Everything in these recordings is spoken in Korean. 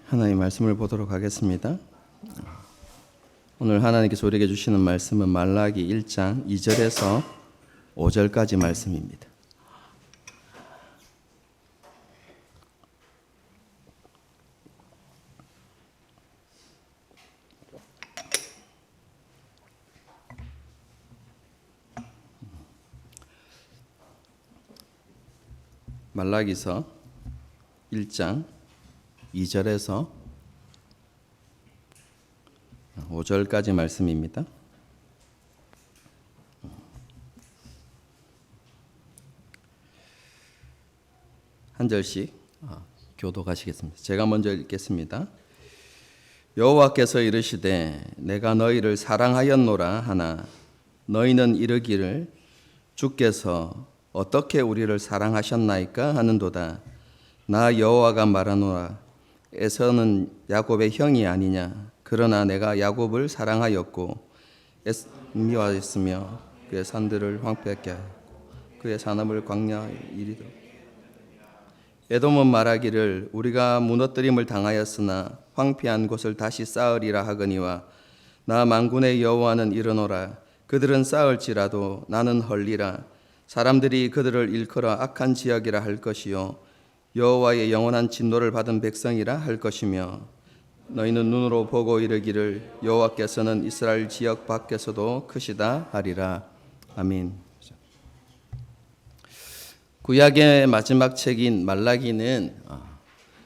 하나님 말씀을 보도록 하겠습니다. 오늘 하나님께서 우리에게 주시는 말씀은 말라기 1장 2절에서 5절까지 말씀입니다. 말라기서 1장 2절에서 5절까지 말씀입니다. 한 절씩 교독하시겠습니다. 제가 먼저 읽겠습니다. 여호와께서 이르시되 내가 너희를 사랑하였노라 하나 너희는 이르기를 주께서 어떻게 우리를 사랑하셨나이까 하는도다. 나 여호와가 말하노라 에서는 야곱의 형이 아니냐. 그러나 내가 야곱을 사랑하였고 미워하였으며 그의 산들을 황폐하게 하였고 그의 산업을 광야에 이르도록. 에돔은 말하기를 우리가 무너뜨림을 당하였으나 황폐한 곳을 다시 쌓으리라 하거니와 나 만군의 여호와는 이르노라 그들은 쌓을지라도 나는 헐리라. 사람들이 그들을 일컬어 악한 지역이라 할 것이요 여호와의 영원한 진노를 받은 백성이라 할 것이며 너희는 눈으로 보고 이르기를 여호와께서는 이스라엘 지역 밖에서도 크시다 하리라. 아멘. 구약의 마지막 책인 말라기는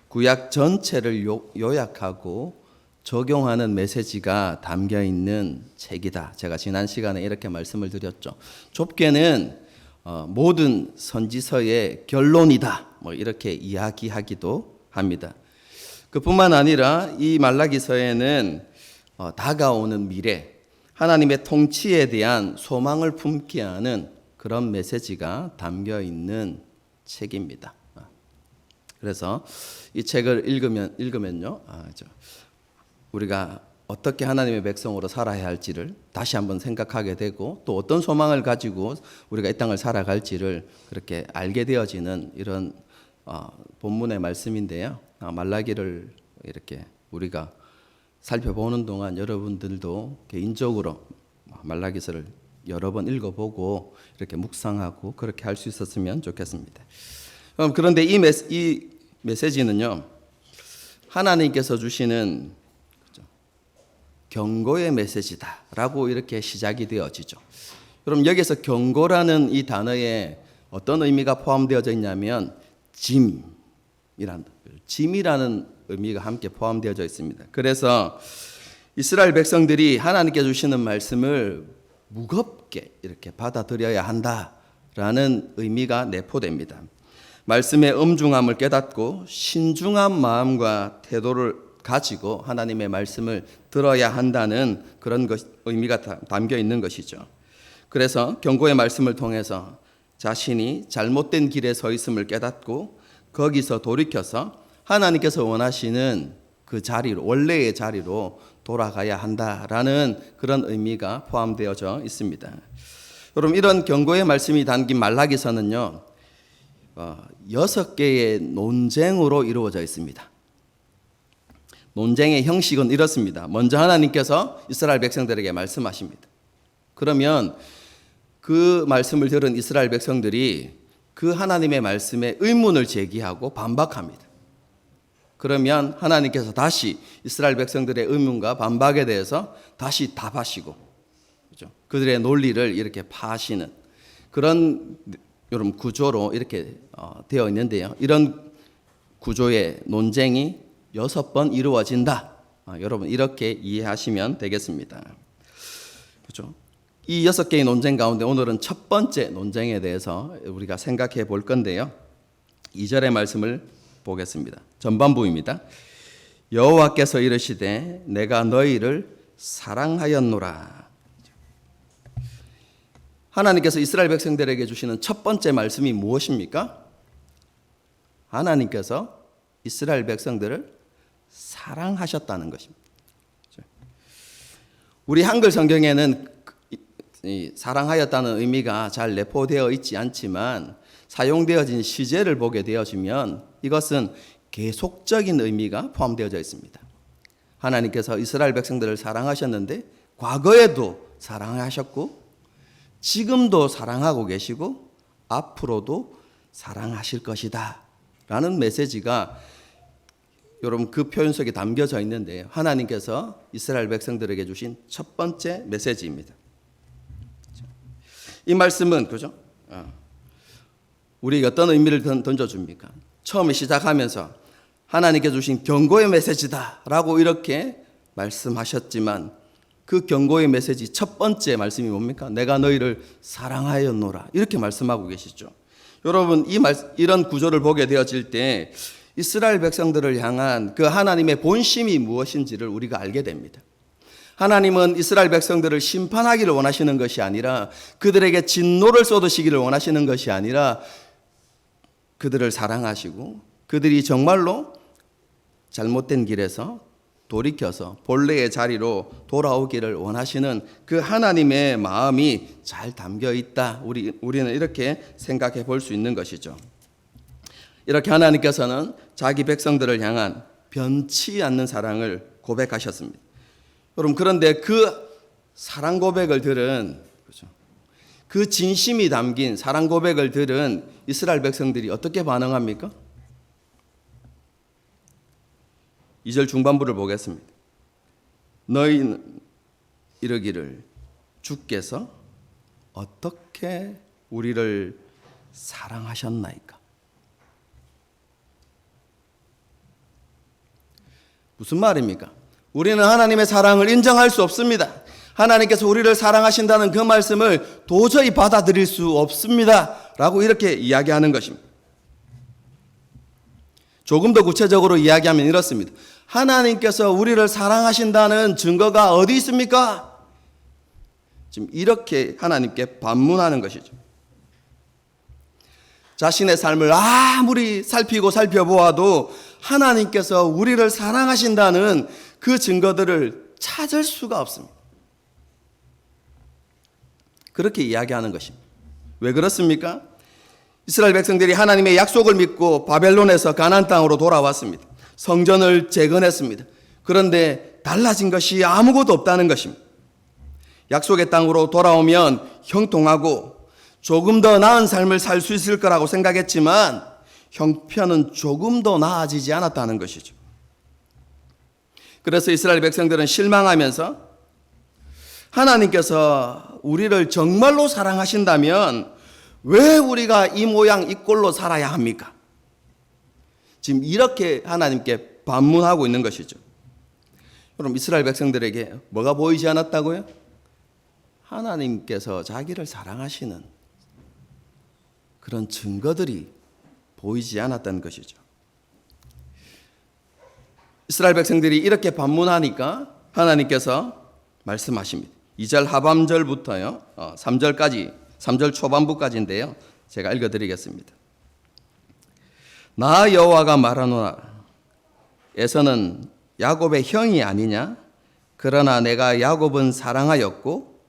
구약 전체를 요약하고 적용하는 메시지가 담겨 있는 책이다. 제가 지난 시간에 이렇게 말씀을 드렸죠. 좁게는 모든 선지서의 결론이다. 이렇게 이야기하기도 합니다. 그뿐만 아니라 이 말라기서에는 다가오는 미래, 하나님의 통치에 대한 소망을 품게 하는 그런 메시지가 담겨 있는 책입니다. 그래서 이 책을 읽으면요, 우리가 어떻게 하나님의 백성으로 살아야 할지를 다시 한번 생각하게 되고 또 어떤 소망을 가지고 우리가 이 땅을 살아갈지를 그렇게 알게 되어지는 이런 본문의 말씀인데요. 말라기를 이렇게 우리가 살펴보는 동안 여러분들도 개인적으로 말라기서를 여러 번 읽어보고 이렇게 묵상하고 그렇게 할 수 있었으면 좋겠습니다. 그런데 이 메시지는요, 하나님께서 주시는 경고의 메시지다라고 이렇게 시작이 되어지죠. 그럼 여기서 경고라는 이 단어에 어떤 의미가 포함되어져 있냐면 짐이라는 의미가 함께 포함되어져 있습니다. 그래서 이스라엘 백성들이 하나님께 주시는 말씀을 무겁게 이렇게 받아들여야 한다라는 의미가 내포됩니다. 말씀의 엄중함을 깨닫고 신중한 마음과 태도를 가지고 하나님의 말씀을 들어야 한다는 그런 의미가 담겨 있는 것이죠. 그래서 경고의 말씀을 통해서 자신이 잘못된 길에 서 있음을 깨닫고 거기서 돌이켜서 하나님께서 원하시는 그 자리로, 원래의 자리로 돌아가야 한다라는 그런 의미가 포함되어져 있습니다. 여러분, 이런 경고의 말씀이 담긴 말라기서는요, 6개의 논쟁으로 이루어져 있습니다. 논쟁의 형식은 이렇습니다. 먼저 하나님께서 이스라엘 백성들에게 말씀하십니다. 그러면 그 말씀을 들은 이스라엘 백성들이 그 하나님의 말씀에 의문을 제기하고 반박합니다. 그러면 하나님께서 다시 이스라엘 백성들의 의문과 반박에 대해서 다시 답하시고, 그렇죠? 그들의 논리를 이렇게 파하시는 그런 여러분 구조로 이렇게 되어 있는데요. 이런 구조의 논쟁이 6번 이루어진다. 여러분 이렇게 이해하시면 되겠습니다. 그렇죠? 이 6개의 논쟁 가운데 오늘은 첫 번째 논쟁에 대해서 우리가 생각해 볼 건데요. 2절의 말씀을 보겠습니다. 전반부입니다. 여호와께서 이르시되 내가 너희를 사랑하였노라. 하나님께서 이스라엘 백성들에게 주시는 첫 번째 말씀이 무엇입니까? 하나님께서 이스라엘 백성들을 사랑하셨다는 것입니다. 우리 한글 성경에는 사랑하였다는 의미가 잘 내포되어 있지 않지만 사용되어진 시제를 보게 되어지면 이것은 계속적인 의미가 포함되어져 있습니다. 하나님께서 이스라엘 백성들을 사랑하셨는데 과거에도 사랑하셨고 지금도 사랑하고 계시고 앞으로도 사랑하실 것이다 라는 메시지가 여러분 그 표현 속에 담겨져 있는데요. 하나님께서 이스라엘 백성들에게 주신 첫 번째 메시지입니다. 이 말씀은 그죠? 우리에게 어떤 의미를 던져줍니까? 처음에 시작하면서 하나님께 주신 경고의 메시지다라고 이렇게 말씀하셨지만 그 경고의 메시지 첫 번째 말씀이 뭡니까? 내가 너희를 사랑하였노라 이렇게 말씀하고 계시죠. 여러분 이런 구조를 보게 되어질 때 이스라엘 백성들을 향한 그 하나님의 본심이 무엇인지를 우리가 알게 됩니다. 하나님은 이스라엘 백성들을 심판하기를 원하시는 것이 아니라 그들에게 진노를 쏟으시기를 원하시는 것이 아니라 그들을 사랑하시고 그들이 정말로 잘못된 길에서 돌이켜서 본래의 자리로 돌아오기를 원하시는 그 하나님의 마음이 잘 담겨 있다. 우리는 이렇게 생각해 볼 수 있는 것이죠. 이렇게 하나님께서는 자기 백성들을 향한 변치 않는 사랑을 고백하셨습니다. 여러분 그런데 그 사랑 고백을 들은 그 진심이 담긴 사랑 고백을 들은 이스라엘 백성들이 어떻게 반응합니까? 2절 중반부를 보겠습니다. 너희는 이르기를 주께서 어떻게 우리를 사랑하셨나이까? 무슨 말입니까? 우리는 하나님의 사랑을 인정할 수 없습니다. 하나님께서 우리를 사랑하신다는 그 말씀을 도저히 받아들일 수 없습니다. 라고 이렇게 이야기하는 것입니다. 조금 더 구체적으로 이야기하면 이렇습니다. 하나님께서 우리를 사랑하신다는 증거가 어디 있습니까? 지금 이렇게 하나님께 반문하는 것이죠. 자신의 삶을 아무리 살피고 살펴보아도 하나님께서 우리를 사랑하신다는 그 증거들을 찾을 수가 없습니다. 그렇게 이야기하는 것입니다. 왜 그렇습니까? 이스라엘 백성들이 하나님의 약속을 믿고 바벨론에서 가나안 땅으로 돌아왔습니다. 성전을 재건했습니다. 그런데 달라진 것이 아무것도 없다는 것입니다. 약속의 땅으로 돌아오면 형통하고 조금 더 나은 삶을 살 수 있을 거라고 생각했지만 형편은 조금 더 나아지지 않았다는 것이죠. 그래서 이스라엘 백성들은 실망하면서 하나님께서 우리를 정말로 사랑하신다면 왜 우리가 이 모양 이 꼴로 살아야 합니까? 지금 이렇게 하나님께 반문하고 있는 것이죠. 여러분 이스라엘 백성들에게 뭐가 보이지 않았다고요? 하나님께서 자기를 사랑하시는 그런 증거들이 보이지 않았다는 것이죠. 이스라엘 백성들이 이렇게 반문하니까 하나님께서 말씀하십니다. 2절 하반절부터요 3절까지 3절 초반부까지인데요. 제가 읽어드리겠습니다. 나 여호와가 말하노라 에서는 야곱의 형이 아니냐? 그러나 내가 야곱은 사랑하였고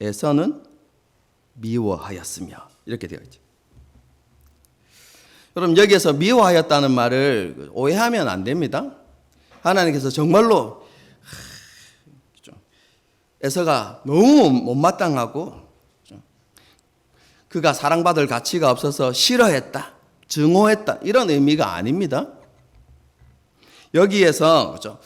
에서는 미워하였으며 이렇게 되어 있죠. 여러분 여기에서 미워하였다는 말을 오해하면 안 됩니다. 하나님께서 정말로 에서가 너무 못마땅하고 그가 사랑받을 가치가 없어서 싫어했다, 증오했다 이런 의미가 아닙니다. 여기에서 그렇죠?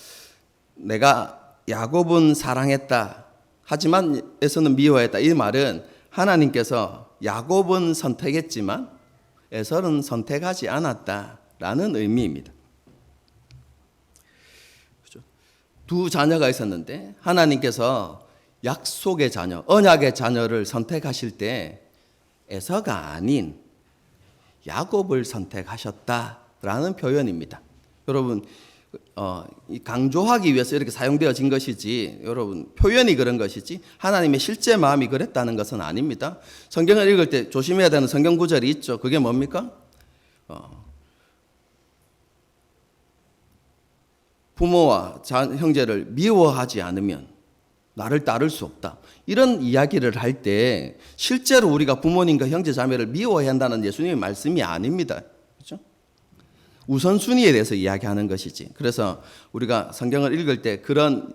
내가 야곱은 사랑했다 하지만 에서는 미워했다 이 말은 하나님께서 야곱은 선택했지만 에서는 선택하지 않았다라는 의미입니다. 그렇죠? 두 자녀가 있었는데 하나님께서 약속의 자녀, 언약의 자녀를 선택하실 때 에서가 아닌 야곱을 선택하셨다라는 표현입니다. 여러분 강조하기 위해서 이렇게 사용되어진 것이지 여러분 표현이 그런 것이지 하나님의 실제 마음이 그랬다는 것은 아닙니다. 성경을 읽을 때 조심해야 되는 성경 구절이 있죠. 그게 뭡니까? 부모와 형제를 미워하지 않으면 나를 따를 수 없다. 이런 이야기를 할 때 실제로 우리가 부모님과 형제 자매를 미워해야 한다는 예수님의 말씀이 아닙니다. 그렇죠? 우선순위에 대해서 이야기하는 것이지. 그래서 우리가 성경을 읽을 때 그런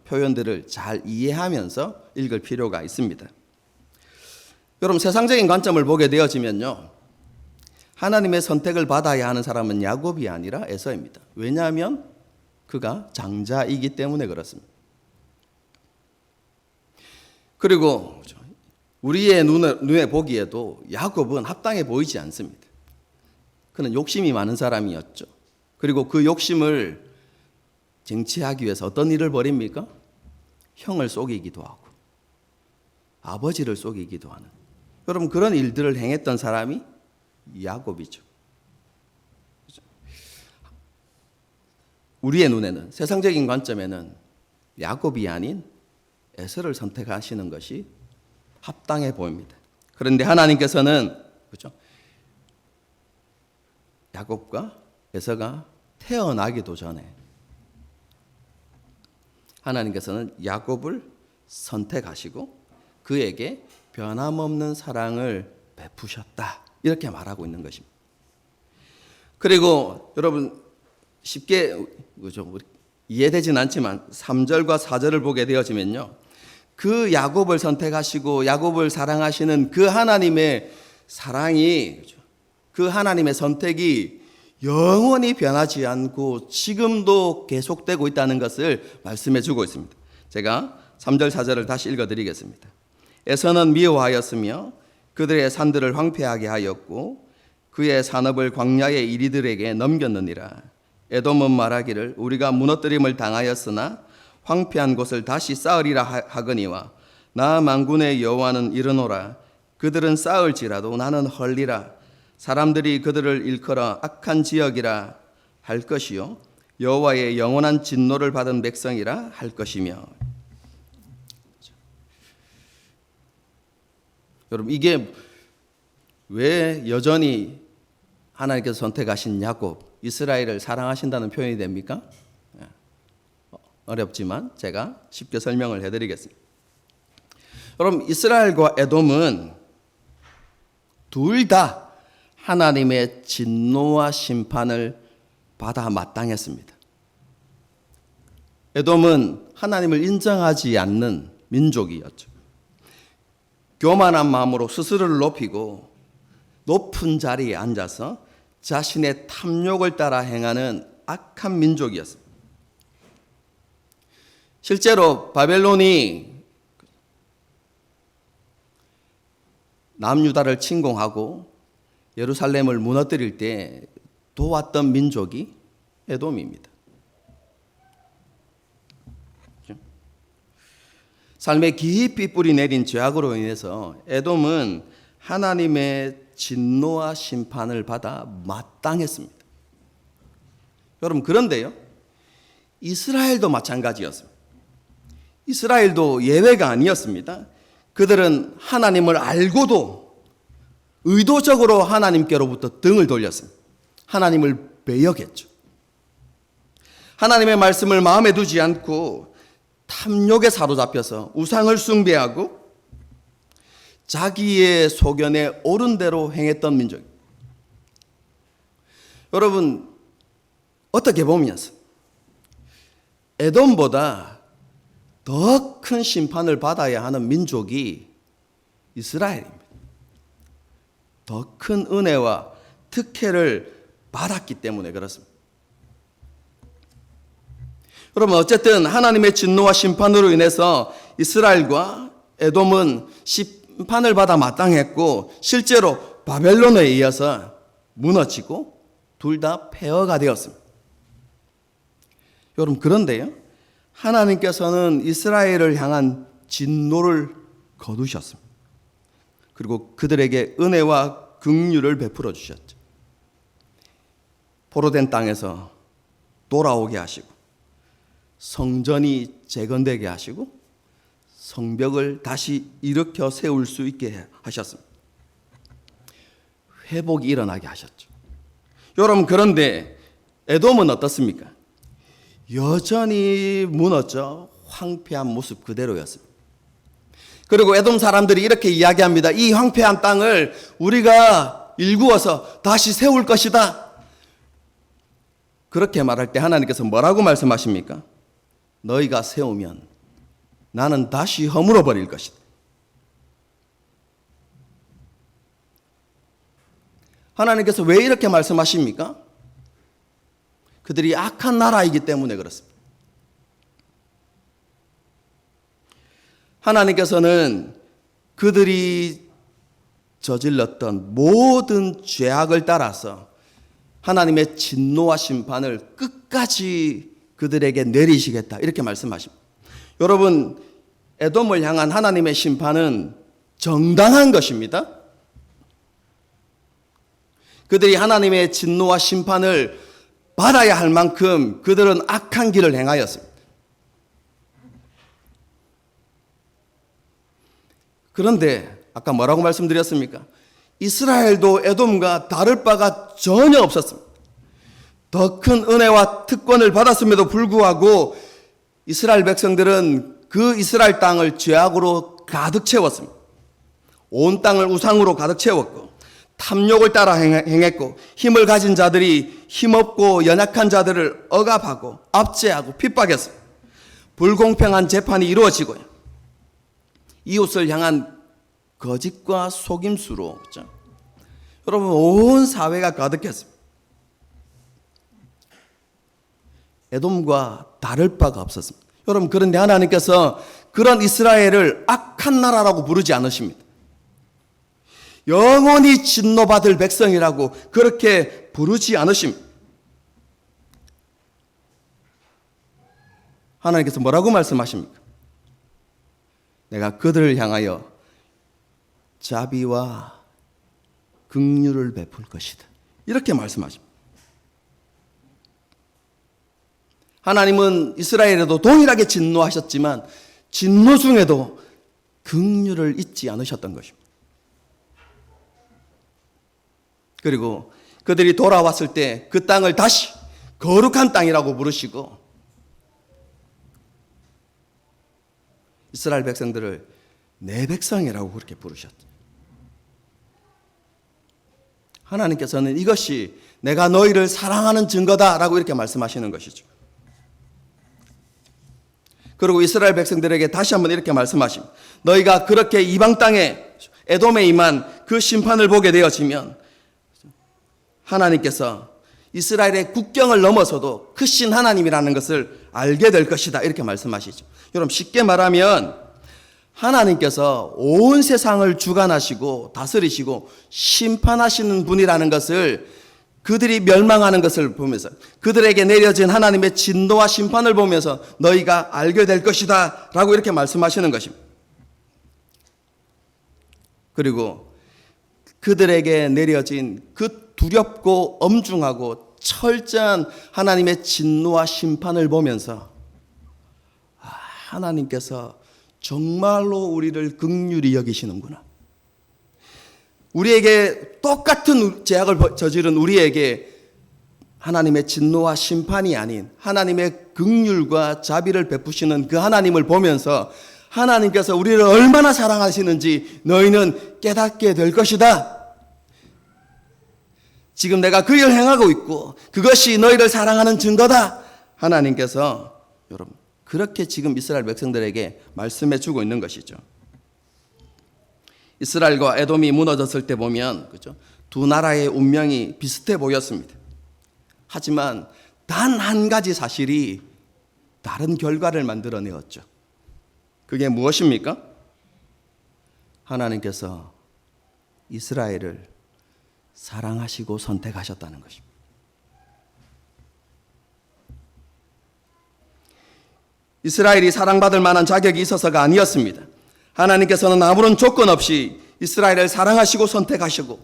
표현들을 잘 이해하면서 읽을 필요가 있습니다. 여러분, 세상적인 관점을 보게 되어지면요, 하나님의 선택을 받아야 하는 사람은 야곱이 아니라 에서입니다. 왜냐하면 그가 장자이기 때문에 그렇습니다. 그리고 우리의 눈에 보기에도 야곱은 합당해 보이지 않습니다. 그는 욕심이 많은 사람이었죠. 그리고 그 욕심을 쟁취하기 위해서 어떤 일을 벌입니까? 형을 속이기도 하고 아버지를 속이기도 하는, 여러분, 그런 일들을 행했던 사람이 야곱이죠. 우리의 눈에는, 세상적인 관점에는 야곱이 아닌 에서를 선택하시는 것이 합당해 보입니다. 그런데 하나님께서는, 그렇죠, 야곱과 에서가 태어나기도 전에 하나님께서는 야곱을 선택하시고 그에게 변함없는 사랑을 베푸셨다, 이렇게 말하고 있는 것입니다. 그리고 여러분, 쉽게 이해되진 않지만 3절과 4절을 보게 되어지면요, 그 야곱을 선택하시고 야곱을 사랑하시는 그 하나님의 사랑이, 그 하나님의 선택이 영원히 변하지 않고 지금도 계속되고 있다는 것을 말씀해 주고 있습니다. 제가 3절 4절을 다시 읽어드리겠습니다. 에서는 미워하였으며 그들의 산들을 황폐하게 하였고 그의 산업을 광야의 이리들에게 넘겼느니라. 에돔은 말하기를 우리가 무너뜨림을 당하였으나 황폐한 곳을 다시 쌓으리라 하거니와 나 만군의 여호와는 이르노라. 그들은 쌓을지라도 나는 헐리라. 사람들이 그들을 일컬어 악한 지역이라 할 것이요 여호와의 영원한 진노를 받은 백성이라 할 것이며. 여러분, 이게 왜 여전히 하나님께서 선택하신 야곱, 이스라엘을 사랑하신다는 표현이 됩니까? 어렵지만 제가 쉽게 설명을 해드리겠습니다. 여러분, 이스라엘과 에돔은 둘 다 하나님의 진노와 심판을 받아 마땅했습니다. 에돔은 하나님을 인정하지 않는 민족이었죠. 교만한 마음으로 스스로를 높이고 높은 자리에 앉아서 자신의 탐욕을 따라 행하는 악한 민족이었습니다. 실제로 바벨론이 남유다를 침공하고 예루살렘을 무너뜨릴 때 도왔던 민족이 에돔입니다. 삶에 깊이 뿌리 내린 죄악으로 인해서 에돔은 하나님의 진노와 심판을 받아 마땅했습니다. 여러분, 그런데요, 이스라엘도 마찬가지였습니다. 이스라엘도 예외가 아니었습니다. 그들은 하나님을 알고도 의도적으로 하나님께로부터 등을 돌렸습니다. 하나님을 배역했죠. 하나님의 말씀을 마음에 두지 않고 탐욕에 사로잡혀서 우상을 숭배하고 자기의 소견에 옳은 대로 행했던 민족입니다. 여러분, 어떻게 보면 에돔보다 더 큰 심판을 받아야 하는 민족이 이스라엘입니다. 더 큰 은혜와 특혜를 받았기 때문에 그렇습니다. 여러분, 어쨌든 하나님의 진노와 심판으로 인해서 이스라엘과 에돔은 심판을 받아 마땅했고 실제로 바벨론에 이어서 무너지고 둘 다 폐허가 되었습니다. 여러분, 그런데요, 하나님께서는 이스라엘을 향한 진노를 거두셨습니다. 그리고 그들에게 은혜와 긍휼을 베풀어 주셨죠. 포로된 땅에서 돌아오게 하시고 성전이 재건되게 하시고 성벽을 다시 일으켜 세울 수 있게 하셨습니다. 회복이 일어나게 하셨죠. 여러분, 그런데 에돔은 어떻습니까? 여전히 무너져 황폐한 모습 그대로였습니다. 그리고 에돔 사람들이 이렇게 이야기합니다. 이 황폐한 땅을 우리가 일구어서 다시 세울 것이다. 그렇게 말할 때 하나님께서 뭐라고 말씀하십니까? 너희가 세우면 나는 다시 허물어 버릴 것이다. 하나님께서 왜 이렇게 말씀하십니까? 그들이 악한 나라이기 때문에 그렇습니다. 하나님께서는 그들이 저질렀던 모든 죄악을 따라서 하나님의 진노와 심판을 끝까지 그들에게 내리시겠다 이렇게 말씀하십니다. 여러분, 에돔을 향한 하나님의 심판은 정당한 것입니다. 그들이 하나님의 진노와 심판을 받아야 할 만큼 그들은 악한 길을 행하였습니다. 그런데 아까 뭐라고 말씀드렸습니까? 이스라엘도 에돔과 다를 바가 전혀 없었습니다. 더 큰 은혜와 특권을 받았음에도 불구하고 이스라엘 백성들은 그 이스라엘 땅을 죄악으로 가득 채웠습니다. 온 땅을 우상으로 가득 채웠고 탐욕을 따라 행했고 힘을 가진 자들이 힘없고 연약한 자들을 억압하고 압제하고 핍박했습니다. 불공평한 재판이 이루어지고요. 이웃을 향한 거짓과 속임수로, 그렇죠? 여러분, 온 사회가 가득했습니다. 에돔과 다를 바가 없었습니다. 여러분, 그런데 하나님께서 그런 이스라엘을 악한 나라라고 부르지 않으십니다. 영원히 진노받을 백성이라고 그렇게 부르지 않으십니다. 하나님께서 뭐라고 말씀하십니까? 내가 그들을 향하여 자비와 긍휼을 베풀 것이다. 이렇게 말씀하십니다. 하나님은 이스라엘에도 동일하게 진노하셨지만 진노 중에도 긍휼을 잊지 않으셨던 것입니다. 그리고 그들이 돌아왔을 때 그 땅을 다시 거룩한 땅이라고 부르시고 이스라엘 백성들을 내 백성이라고 그렇게 부르셨죠. 하나님께서는 이것이 내가 너희를 사랑하는 증거다라고 이렇게 말씀하시는 것이죠. 그리고 이스라엘 백성들에게 다시 한번 이렇게 말씀하십니다. 너희가 그렇게 이방 땅에 에돔에 임한 그 심판을 보게 되어지면 하나님께서 이스라엘의 국경을 넘어서도 크신 하나님이라는 것을 알게 될 것이다 이렇게 말씀하시죠. 여러분, 쉽게 말하면 하나님께서 온 세상을 주관하시고 다스리시고 심판하시는 분이라는 것을 그들이 멸망하는 것을 보면서 그들에게 내려진 하나님의 진노와 심판을 보면서 너희가 알게 될 것이다 라고 이렇게 말씀하시는 것입니다. 그리고 그들에게 내려진 그 두렵고 엄중하고 철저한 하나님의 진노와 심판을 보면서 하나님께서 정말로 우리를 긍휼히 여기시는구나. 우리에게 똑같은 죄악을 저지른 우리에게 하나님의 진노와 심판이 아닌 하나님의 긍휼과 자비를 베푸시는 그 하나님을 보면서 하나님께서 우리를 얼마나 사랑하시는지 너희는 깨닫게 될 것이다. 지금 내가 그 일을 행하고 있고 그것이 너희를 사랑하는 증거다. 하나님께서 여러분 그렇게 지금 이스라엘 백성들에게 말씀해 주고 있는 것이죠. 이스라엘과 에돔이 무너졌을 때 보면 그렇죠? 두 나라의 운명이 비슷해 보였습니다. 하지만 단 한 가지 사실이 다른 결과를 만들어내었죠. 그게 무엇입니까? 하나님께서 이스라엘을 사랑하시고 선택하셨다는 것입니다. 이스라엘이 사랑받을 만한 자격이 있어서가 아니었습니다. 하나님께서는 아무런 조건 없이 이스라엘을 사랑하시고 선택하시고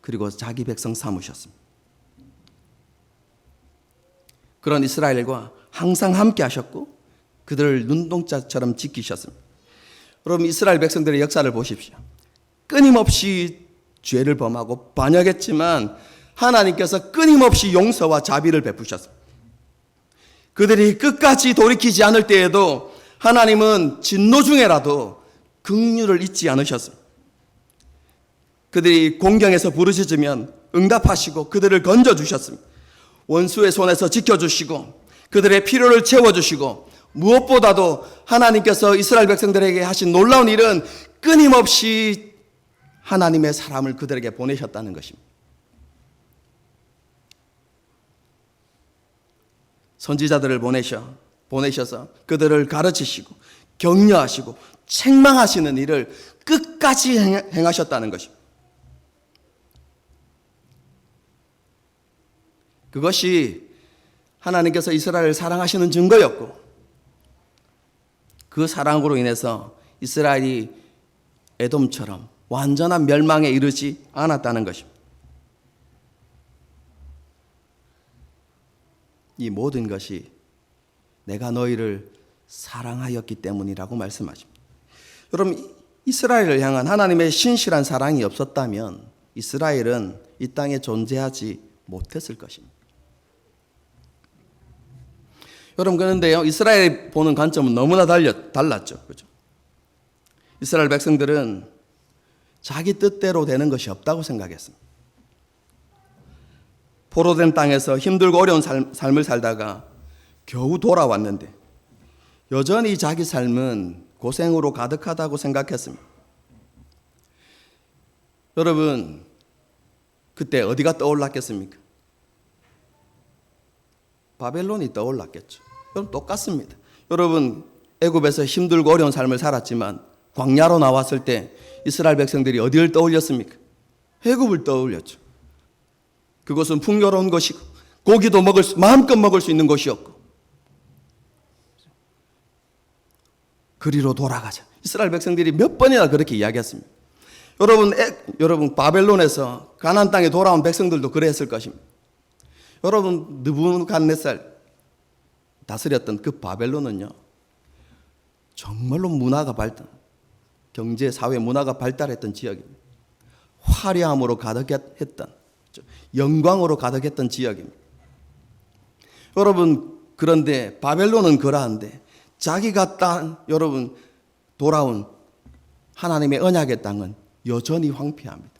그리고 자기 백성 삼으셨습니다. 그런 이스라엘과 항상 함께 하셨고 그들을 눈동자처럼 지키셨습니다. 여러분 이스라엘 백성들의 역사를 보십시오. 끊임없이 죄를 범하고 반역했지만 하나님께서 끊임없이 용서와 자비를 베푸셨습니다. 그들이 끝까지 돌이키지 않을 때에도 하나님은 진노 중에라도 긍휼을 잊지 않으셨습니다. 그들이 공경에서 부르짖으면 응답하시고 그들을 건져주셨습니다. 원수의 손에서 지켜주시고 그들의 필요를 채워주시고 무엇보다도 하나님께서 이스라엘 백성들에게 하신 놀라운 일은 끊임없이 하나님의 사람을 그들에게 보내셨다는 것입니다. 선지자들을 보내셔서 그들을 가르치시고 격려하시고 책망하시는 일을 끝까지 행하셨다는 것입니다. 그것이 하나님께서 이스라엘을 사랑하시는 증거였고 그 사랑으로 인해서 이스라엘이 에돔처럼 완전한 멸망에 이르지 않았다는 것입니다. 이 모든 것이 내가 너희를 사랑하였기 때문이라고 말씀하십니다. 여러분, 이스라엘을 향한 하나님의 신실한 사랑이 없었다면 이스라엘은 이 땅에 존재하지 못했을 것입니다. 여러분, 그런데요, 이스라엘 보는 관점은 너무나 달랐죠. 그죠? 이스라엘 백성들은 자기 뜻대로 되는 것이 없다고 생각했습니다. 포로된 땅에서 힘들고 어려운 삶을 살다가 겨우 돌아왔는데 여전히 자기 삶은 고생으로 가득하다고 생각했습니다. 여러분, 그때 어디가 떠올랐겠습니까? 바벨론이 떠올랐겠죠. 여러분, 똑같습니다. 여러분, 애굽에서 힘들고 어려운 삶을 살았지만 광야로 나왔을 때 이스라엘 백성들이 어디를 떠올렸습니까? 애굽을 떠올렸죠. 그것은 풍요로운 것이고 고기도 마음껏 먹을 수 있는 것이었고 그리로 돌아가자. 이스라엘 백성들이 몇 번이나 그렇게 이야기했습니다. 여러분 바벨론에서 가나안 땅에 돌아온 백성들도 그랬을 것입니다. 여러분, 느부갓네살 다스렸던 그 바벨론은요, 정말로 경제, 사회, 문화가 발달했던 지역입니다. 화려함으로 가득했던, 영광으로 가득했던 지역입니다. 여러분, 그런데 바벨론은 그러한데 자기가 여러분 돌아온 하나님의 언약의 땅은 여전히 황폐합니다.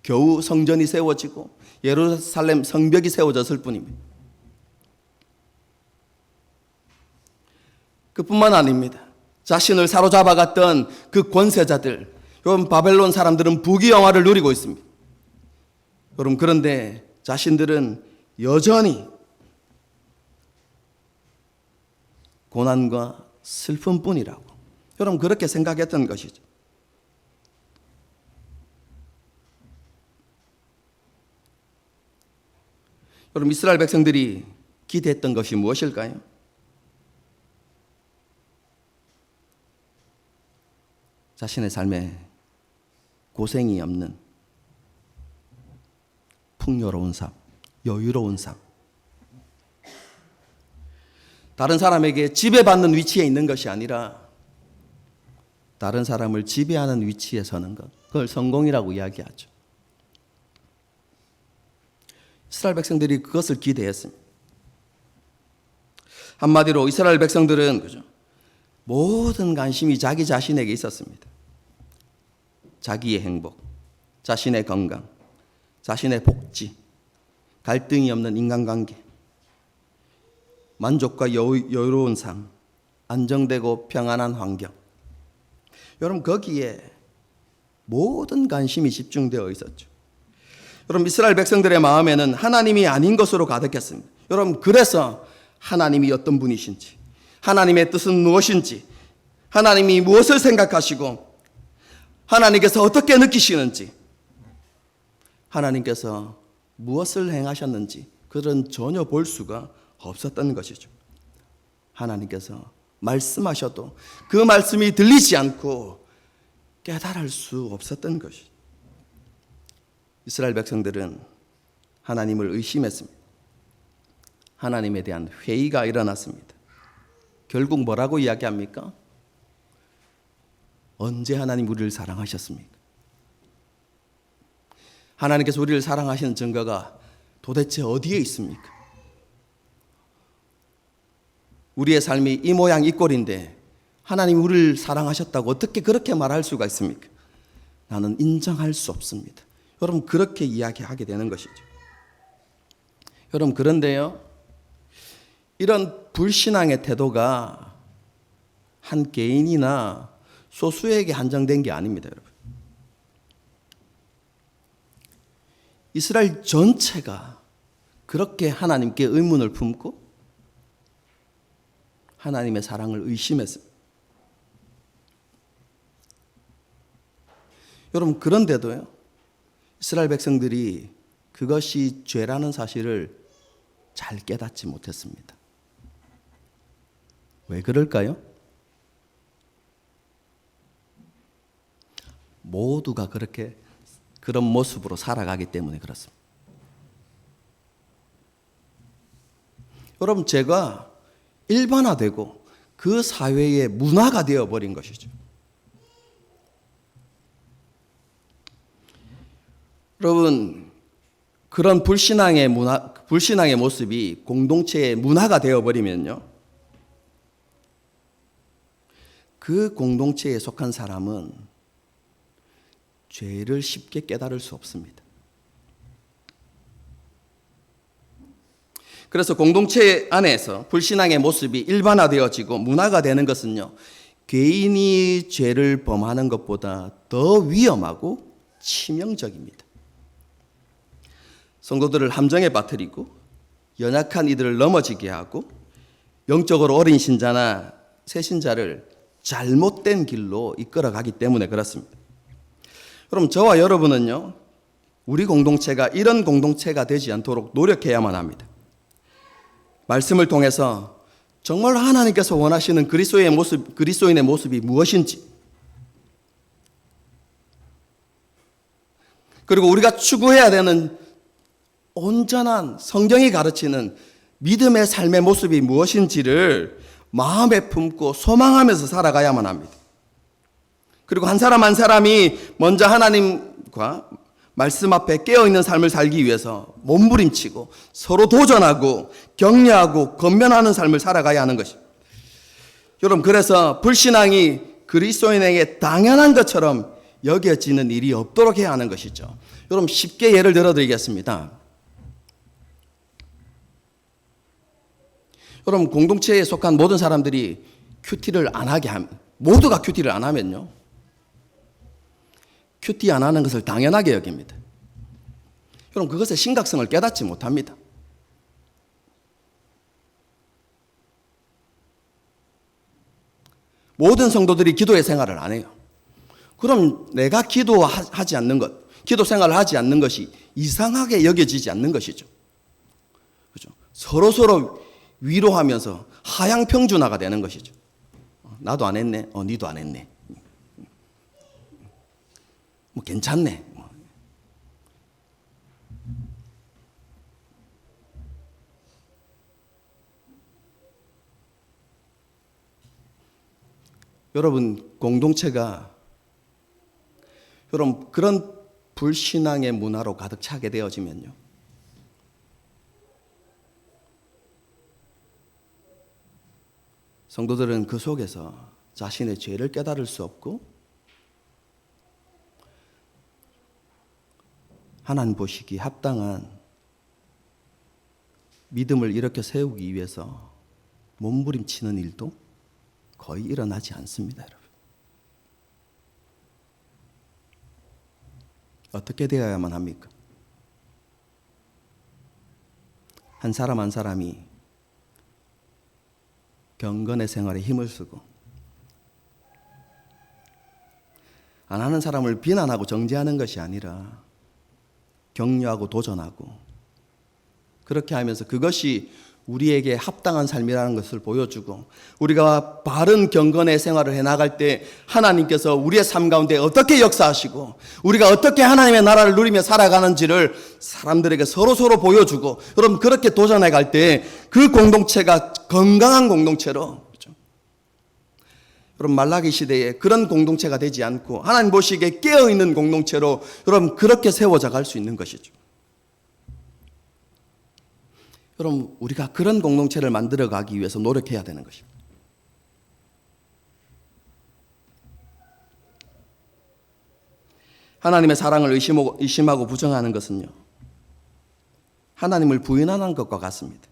겨우 성전이 세워지고 예루살렘 성벽이 세워졌을 뿐입니다. 그뿐만 아닙니다. 자신을 사로잡아갔던 그 권세자들, 여러분, 바벨론 사람들은 부귀영화를 누리고 있습니다. 여러분, 그런데 자신들은 여전히 고난과 슬픔뿐이라고 여러분 그렇게 생각했던 것이죠. 여러분, 이스라엘 백성들이 기대했던 것이 무엇일까요? 자신의 삶에 고생이 없는 풍요로운 삶, 여유로운 삶, 다른 사람에게 지배받는 위치에 있는 것이 아니라 다른 사람을 지배하는 위치에 서는 것, 그걸 성공이라고 이야기하죠. 이스라엘 백성들이 그것을 기대했습니다. 한마디로 이스라엘 백성들은 그죠? 모든 관심이 자기 자신에게 있었습니다. 자기의 행복, 자신의 건강, 자신의 복지, 갈등이 없는 인간관계, 만족과 여유로운 삶, 안정되고 평안한 환경. 여러분, 거기에 모든 관심이 집중되어 있었죠. 여러분, 이스라엘 백성들의 마음에는 하나님이 아닌 것으로 가득했습니다. 여러분, 그래서 하나님이 어떤 분이신지, 하나님의 뜻은 무엇인지, 하나님이 무엇을 생각하시고 하나님께서 어떻게 느끼시는지, 하나님께서 무엇을 행하셨는지 그런 전혀 볼 수가 없었던 것이죠. 하나님께서 말씀하셔도 그 말씀이 들리지 않고 깨달을 수 없었던 것이죠. 이스라엘 백성들은 하나님을 의심했습니다. 하나님에 대한 회의가 일어났습니다. 결국 뭐라고 이야기합니까? 언제 하나님 우리를 사랑하셨습니까? 하나님께서 우리를 사랑하시는 증거가 도대체 어디에 있습니까? 우리의 삶이 이 모양 이 꼴인데 하나님 우리를 사랑하셨다고 어떻게 그렇게 말할 수가 있습니까? 나는 인정할 수 없습니다. 여러분, 그렇게 이야기하게 되는 것이죠. 여러분, 그런데요, 이런 불신앙의 태도가 한 개인이나 소수에게 한정된 게 아닙니다, 여러분. 이스라엘 전체가 그렇게 하나님께 의문을 품고 하나님의 사랑을 의심했습니다. 여러분, 그런데도요, 이스라엘 백성들이 그것이 죄라는 사실을 잘 깨닫지 못했습니다. 왜 그럴까요? 모두가 그런 모습으로 살아가기 때문에 그렇습니다. 여러분, 죄가 일반화되고 그 사회의 문화가 되어버린 것이죠. 여러분, 그런 불신앙의 모습이 공동체의 문화가 되어버리면요, 그 공동체에 속한 사람은 죄를 쉽게 깨달을 수 없습니다. 그래서 공동체 안에서 불신앙의 모습이 일반화되어지고 문화가 되는 것은요, 개인이 죄를 범하는 것보다 더 위험하고 치명적입니다. 성도들을 함정에 빠뜨리고 연약한 이들을 넘어지게 하고 영적으로 어린 신자나 새신자를 잘못된 길로 이끌어가기 때문에 그렇습니다. 그럼 저와 여러분은요, 우리 공동체가 이런 공동체가 되지 않도록 노력해야만 합니다. 말씀을 통해서 정말 하나님께서 원하시는 그리스도인의 모습이 무엇인지, 그리고 우리가 추구해야 되는 온전한 성경이 가르치는 믿음의 삶의 모습이 무엇인지를 마음에 품고 소망하면서 살아가야만 합니다. 그리고 한 사람 한 사람이 먼저 하나님과 말씀 앞에 깨어있는 삶을 살기 위해서 몸부림치고 서로 도전하고 격려하고 건면하는 삶을 살아가야 하는 것입니다. 여러분, 그래서 불신앙이 그리스도인에게 당연한 것처럼 여겨지는 일이 없도록 해야 하는 것이죠. 여러분, 쉽게 예를 들어드리겠습니다. 여러분, 공동체에 속한 모든 사람들이 모두가 큐티를 안 하면요, 큐티 안 하는 것을 당연하게 여깁니다. 여러분, 그것의 심각성을 깨닫지 못합니다. 모든 성도들이 기도의 생활을 안 해요. 그럼 내가 기도하지 않는 것, 기도 생활을 하지 않는 것이 이상하게 여겨지지 않는 것이죠. 그렇죠? 서로 위로하면서 하향평준화가 되는 것이죠. 나도 안 했네. 니도 안 했네. 뭐 괜찮네. 여러분, 공동체가 여러분 그런 불신앙의 문화로 가득 차게 되어지면요, 성도들은 그 속에서 자신의 죄를 깨달을 수 없고 하나님 보시기에 합당한 믿음을 일으켜 세우기 위해서 몸부림치는 일도 거의 일어나지 않습니다, 여러분. 어떻게 되어야만 합니까? 한 사람 한 사람이 경건의 생활에 힘을 쓰고 안 하는 사람을 비난하고 정죄하는 것이 아니라 격려하고 도전하고, 그렇게 하면서 그것이 우리에게 합당한 삶이라는 것을 보여주고, 우리가 바른 경건의 생활을 해나갈 때 하나님께서 우리의 삶 가운데 어떻게 역사하시고 우리가 어떻게 하나님의 나라를 누리며 살아가는지를 사람들에게 서로 보여주고, 여러분, 그렇게 도전해 갈 때 그 공동체가 건강한 공동체로, 그렇죠? 여러분, 말라기 시대에 그런 공동체가 되지 않고 하나님 보시기에 깨어있는 공동체로 여러분 그렇게 세워져 갈 수 있는 것이죠. 여러분, 우리가 그런 공동체를 만들어 가기 위해서 노력해야 되는 것입니다. 하나님의 사랑을 의심하고 부정하는 것은요, 하나님을 부인하는 것과 같습니다.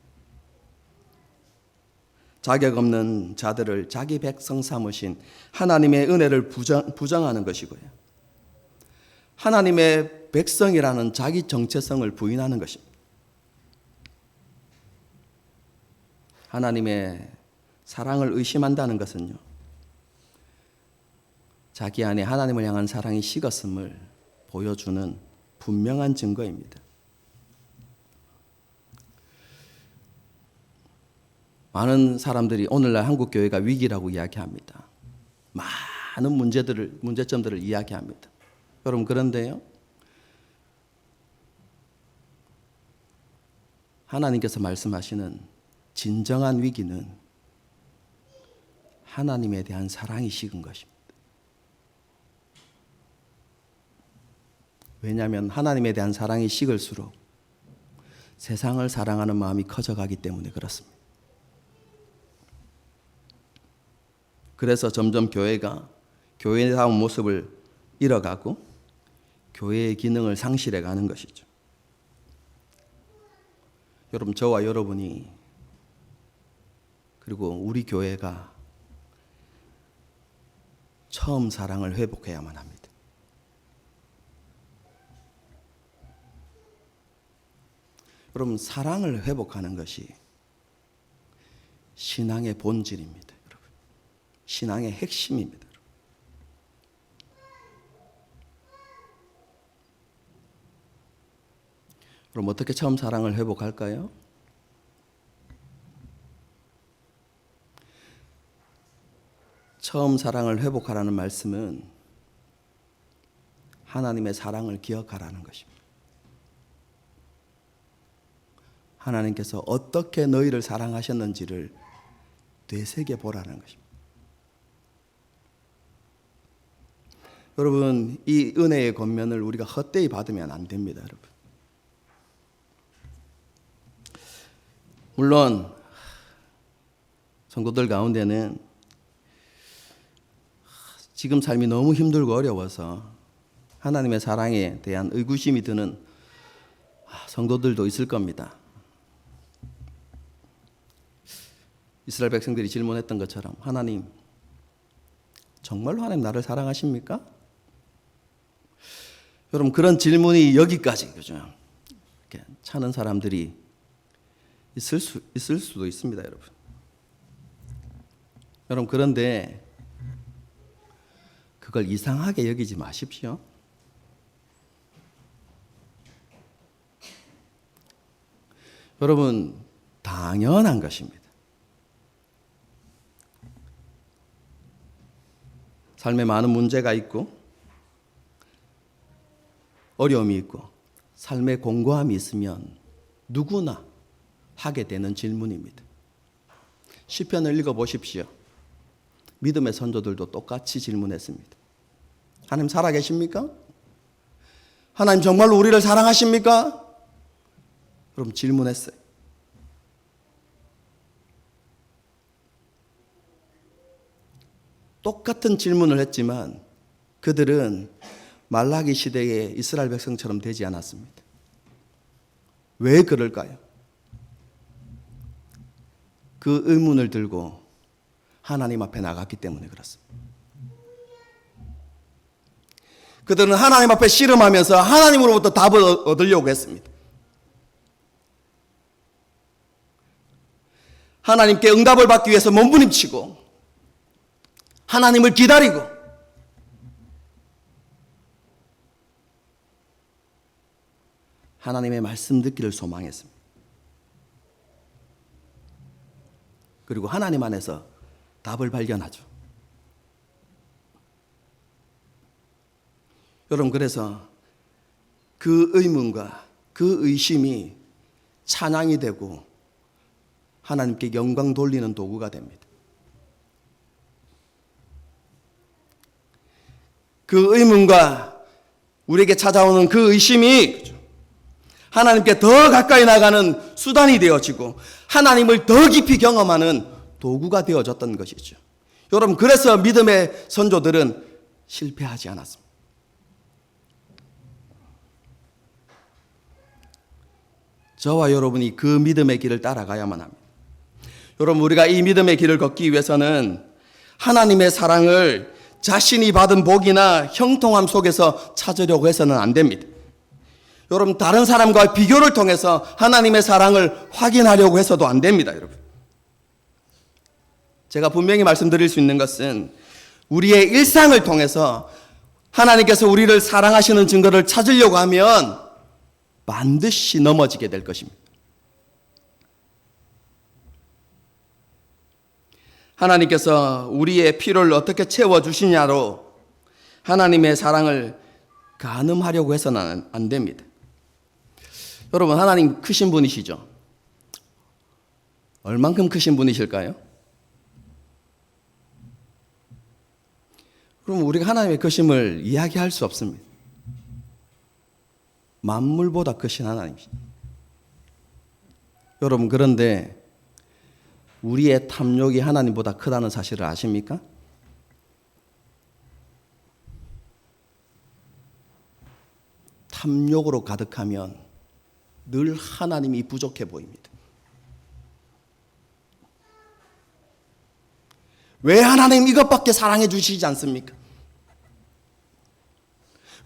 자격 없는 자들을 자기 백성 삼으신 하나님의 은혜를 부정하는 것이고요. 하나님의 백성이라는 자기 정체성을 부인하는 것입니다. 하나님의 사랑을 의심한다는 것은요, 자기 안에 하나님을 향한 사랑이 식었음을 보여주는 분명한 증거입니다. 많은 사람들이 오늘날 한국 교회가 위기라고 이야기합니다. 많은 문제점들을 이야기합니다. 여러분, 그런데요, 하나님께서 말씀하시는 진정한 위기는 하나님에 대한 사랑이 식은 것입니다. 왜냐하면 하나님에 대한 사랑이 식을수록 세상을 사랑하는 마음이 커져가기 때문에 그렇습니다. 그래서 점점 교회가 교회다운 모습을 잃어가고 교회의 기능을 상실해 가는 것이죠. 여러분, 저와 여러분이 그리고 우리 교회가 처음 사랑을 회복해야만 합니다. 여러분, 사랑을 회복하는 것이 신앙의 본질입니다. 여러분, 신앙의 핵심입니다. 그럼 어떻게 처음 사랑을 회복할까요? 처음 사랑을 회복하라는 말씀은 하나님의 사랑을 기억하라는 것입니다. 하나님께서 어떻게 너희를 사랑하셨는지를 되새겨 보라는 것입니다. 여러분, 이 은혜의 권면을 우리가 헛되이 받으면 안 됩니다, 여러분. 물론 성도들 가운데는 지금 삶이 너무 힘들고 어려워서 하나님의 사랑에 대한 의구심이 드는 성도들도 있을 겁니다. 이스라엘 백성들이 질문했던 것처럼, 하나님, 정말로 하나님 나를 사랑하십니까? 여러분, 그런 질문이 여기까지, 그죠? 이렇게 차는 사람들이 있을 수도 있습니다, 여러분. 여러분, 그런데 그걸 이상하게 여기지 마십시오. 여러분, 당연한 것입니다. 삶에 많은 문제가 있고 어려움이 있고 삶의 공고함이 있으면 누구나 하게 되는 질문입니다. 시편을 읽어보십시오. 믿음의 선조들도 똑같이 질문했습니다. 하나님 살아계십니까? 하나님 정말로 우리를 사랑하십니까? 여러분, 질문했어요. 똑같은 질문을 했지만 그들은 말라기 시대의 이스라엘 백성처럼 되지 않았습니다. 왜 그럴까요? 그 의문을 들고 하나님 앞에 나갔기 때문에 그렇습니다. 그들은 하나님 앞에 씨름하면서 하나님으로부터 답을 얻으려고 했습니다. 하나님께 응답을 받기 위해서 몸부림치고 하나님을 기다리고 하나님의 말씀 듣기를 소망했습니다. 그리고 하나님 안에서 답을 발견하죠. 여러분, 그래서 그 의문과 그 의심이 찬양이 되고 하나님께 영광 돌리는 도구가 됩니다. 그 의문과 우리에게 찾아오는 그 의심이 하나님께 더 가까이 나가는 수단이 되어지고 하나님을 더 깊이 경험하는 도구가 되어졌던 것이죠. 여러분, 그래서 믿음의 선조들은 실패하지 않았습니다. 저와 여러분이 그 믿음의 길을 따라가야만 합니다. 여러분, 우리가 이 믿음의 길을 걷기 위해서는 하나님의 사랑을 자신이 받은 복이나 형통함 속에서 찾으려고 해서는 안 됩니다. 여러분, 다른 사람과 비교를 통해서 하나님의 사랑을 확인하려고 해서도 안 됩니다, 여러분. 제가 분명히 말씀드릴 수 있는 것은 우리의 일상을 통해서 하나님께서 우리를 사랑하시는 증거를 찾으려고 하면 반드시 넘어지게 될 것입니다. 하나님께서 우리의 필요를 어떻게 채워주시냐로 하나님의 사랑을 가늠하려고 해서는 안 됩니다. 여러분, 하나님 크신 분이시죠? 얼만큼 크신 분이실까요? 그럼 우리가 하나님의 크심을 이야기할 수 없습니다. 만물보다 크신 하나님이십니다. 여러분, 그런데 우리의 탐욕이 하나님보다 크다는 사실을 아십니까? 탐욕으로 가득하면 늘 하나님이 부족해 보입니다. 왜 하나님 이것밖에 사랑해 주시지 않습니까?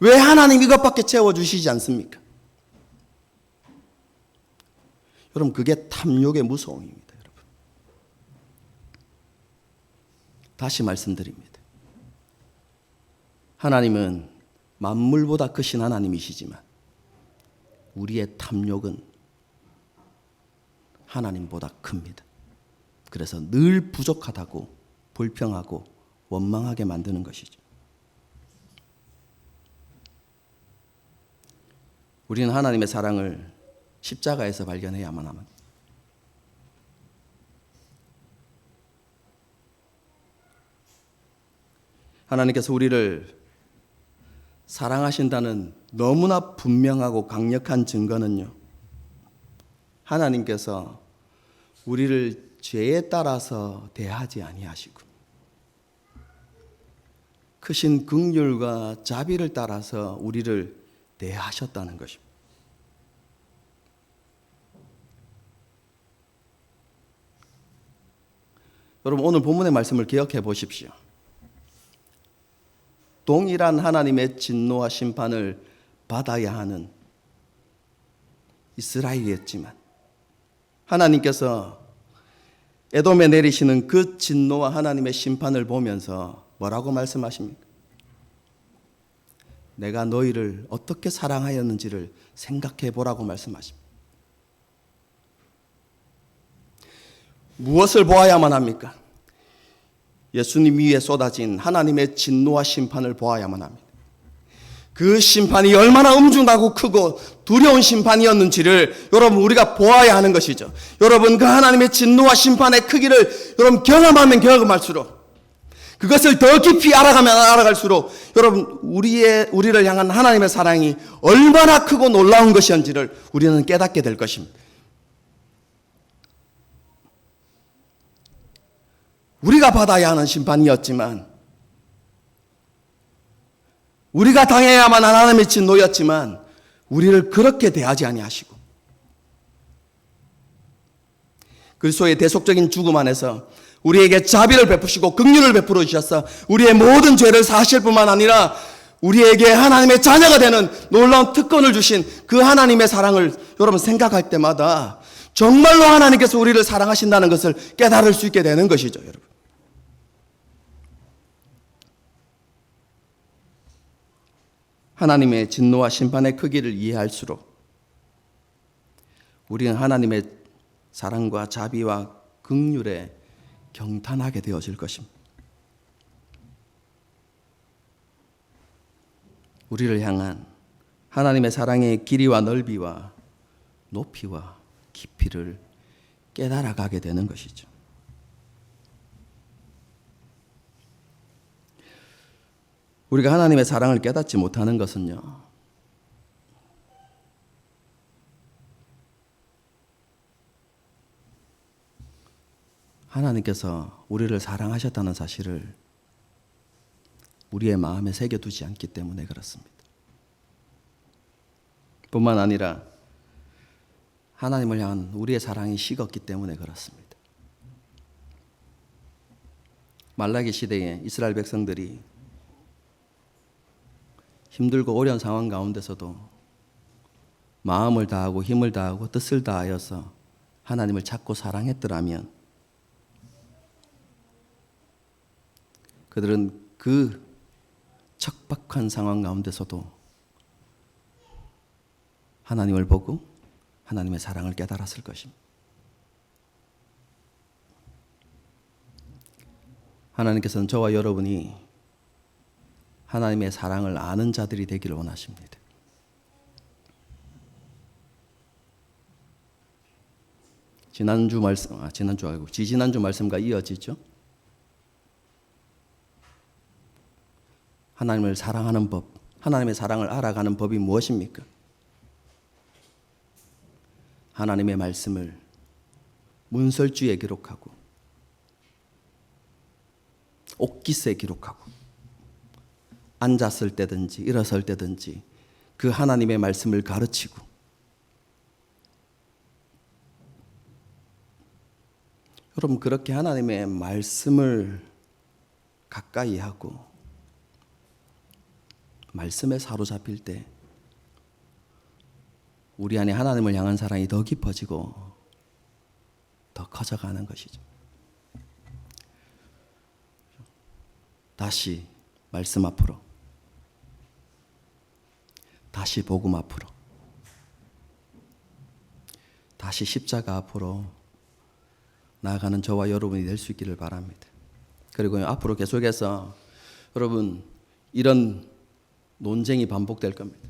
왜 하나님 이것밖에 채워주시지 않습니까? 여러분, 그게 탐욕의 무서움입니다. 여러분, 다시 말씀드립니다. 하나님은 만물보다 크신 하나님이시지만 우리의 탐욕은 하나님보다 큽니다. 그래서 늘 부족하다고 불평하고 원망하게 만드는 것이죠. 우리는 하나님의 사랑을 십자가에서 발견해야만 합니다. 하나님께서 우리를 사랑하신다는 너무나 분명하고 강력한 증거는요, 하나님께서 우리를 죄에 따라서 대하지 아니하시고 크신 긍휼과 자비를 따라서 우리를 대하셨다는 것입니다. 여러분, 오늘 본문의 말씀을 기억해 보십시오. 동일한 하나님의 진노와 심판을 받아야 하는 이스라엘이었지만 하나님께서 에돔에 내리시는 그 진노와 하나님의 심판을 보면서 뭐라고 말씀하십니까? 내가 너희를 어떻게 사랑하였는지를 생각해 보라고 말씀하십니다. 무엇을 보아야만 합니까? 예수님 위에 쏟아진 하나님의 진노와 심판을 보아야만 합니다. 그 심판이 얼마나 엄중하고 크고 두려운 심판이었는지를 여러분, 우리가 보아야 하는 것이죠. 여러분, 그 하나님의 진노와 심판의 크기를 여러분 경험하면 경험할수록, 그것을 더 깊이 알아가면 알아갈수록 여러분, 우리를 향한 하나님의 사랑이 얼마나 크고 놀라운 것이었는지를 우리는 깨닫게 될 것입니다. 우리가 받아야 하는 심판이었지만, 우리가 당해야만 하나님의 진노였지만 우리를 그렇게 대하지 아니하시고 그리스도의 대속적인 죽음 안에서 우리에게 자비를 베푸시고 긍휼을 베풀어 주셔서 우리의 모든 죄를 사실 뿐만 아니라 우리에게 하나님의 자녀가 되는 놀라운 특권을 주신 그 하나님의 사랑을 여러분 생각할 때마다 정말로 하나님께서 우리를 사랑하신다는 것을 깨달을 수 있게 되는 것이죠, 여러분. 하나님의 진노와 심판의 크기를 이해할수록 우리는 하나님의 사랑과 자비와 긍휼에 경탄하게 되어질 것입니다. 우리를 향한 하나님의 사랑의 길이와 넓이와 높이와 깊이를 깨달아가게 되는 것이죠. 우리가 하나님의 사랑을 깨닫지 못하는 것은요, 하나님께서 우리를 사랑하셨다는 사실을 우리의 마음에 새겨두지 않기 때문에 그렇습니다. 뿐만 아니라 하나님을 향한 우리의 사랑이 식었기 때문에 그렇습니다. 말라기 시대에 이스라엘 백성들이 힘들고 어려운 상황 가운데서도 마음을 다하고 힘을 다하고 뜻을 다하여서 하나님을 찾고 사랑했더라면 그들은 그 척박한 상황 가운데서도 하나님을 보고 하나님의 사랑을 깨달았을 것입니다. 하나님께서는 저와 여러분이 하나님의 사랑을 아는 자들이 되기를 원하십니다. 지난주 말씀과 이어지죠. 하나님을 사랑하는 법, 하나님의 사랑을 알아가는 법이 무엇입니까? 하나님의 말씀을 문설주에 기록하고 옥기스에 기록하고 앉았을 때든지 일어설 때든지 그 하나님의 말씀을 가르치고 여러분 그렇게 하나님의 말씀을 가까이 하고 말씀에 사로잡힐 때 우리 안에 하나님을 향한 사랑이 더 깊어지고 더 커져가는 것이죠. 다시 말씀 앞으로, 다시 복음 앞으로, 다시 십자가 앞으로 나아가는 저와 여러분이 될 수 있기를 바랍니다. 그리고 앞으로 계속해서 여러분 이런 논쟁이 반복될 겁니다.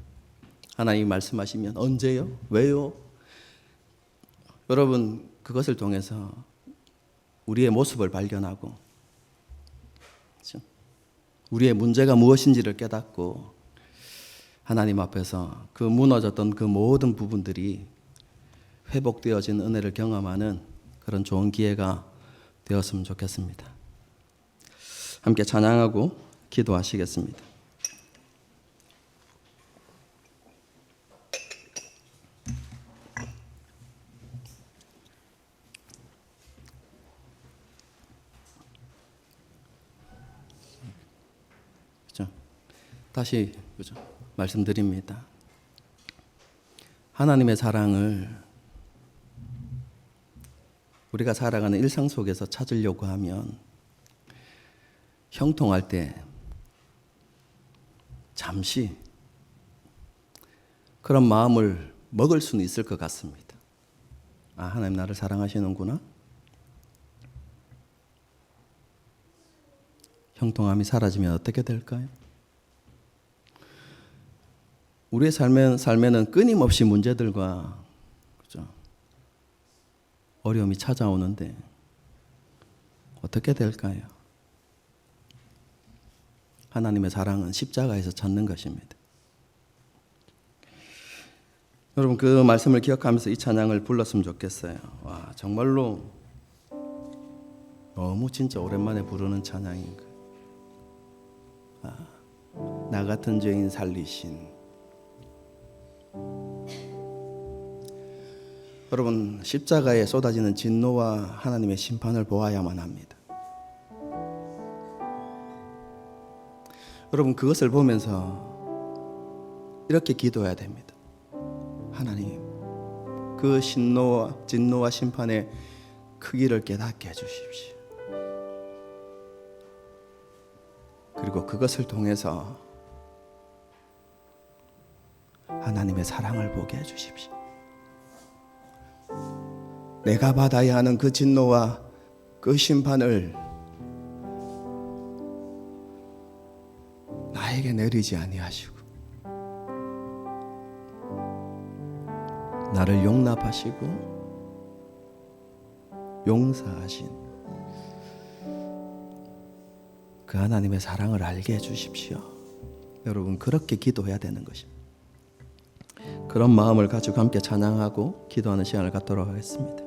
하나님이 말씀하시면 언제요? 왜요? 여러분 그것을 통해서 우리의 모습을 발견하고 우리의 문제가 무엇인지를 깨닫고 하나님 앞에서 그 무너졌던 그 모든 부분들이 회복되어진 은혜를 경험하는 그런 좋은 기회가 되었으면 좋겠습니다. 함께 찬양하고 기도하시겠습니다. 다시 말씀드립니다. 하나님의 사랑을 우리가 살아가는 일상 속에서 찾으려고 하면 형통할 때 잠시 그런 마음을 먹을 수는 있을 것 같습니다. 아, 하나님 나를 사랑하시는구나. 형통함이 사라지면 어떻게 될까요? 우리의 삶에는 끊임없이 문제들과 그렇죠? 어려움이 찾아오는데 어떻게 될까요? 하나님의 사랑은 십자가에서 찾는 것입니다. 여러분 그 말씀을 기억하면서 이 찬양을 불렀으면 좋겠어요. 와 정말로 너무 진짜 오랜만에 부르는 찬양인 거예요. 나 같은 죄인 살리신. 여러분 십자가에 쏟아지는 진노와 하나님의 심판을 보아야만 합니다. 여러분 그것을 보면서 이렇게 기도해야 됩니다. 하나님 그 진노와 심판의 크기를 깨닫게 해주십시오. 그리고 그것을 통해서 하나님의 사랑을 보게 해주십시오. 내가 받아야 하는 그 진노와 그 심판을 나에게 내리지 아니하시고 나를 용납하시고 용서하신 그 하나님의 사랑을 알게 해주십시오. 여러분 그렇게 기도해야 되는 것입니다. 그런 마음을 가지고 함께 찬양하고 기도하는 시간을 갖도록 하겠습니다.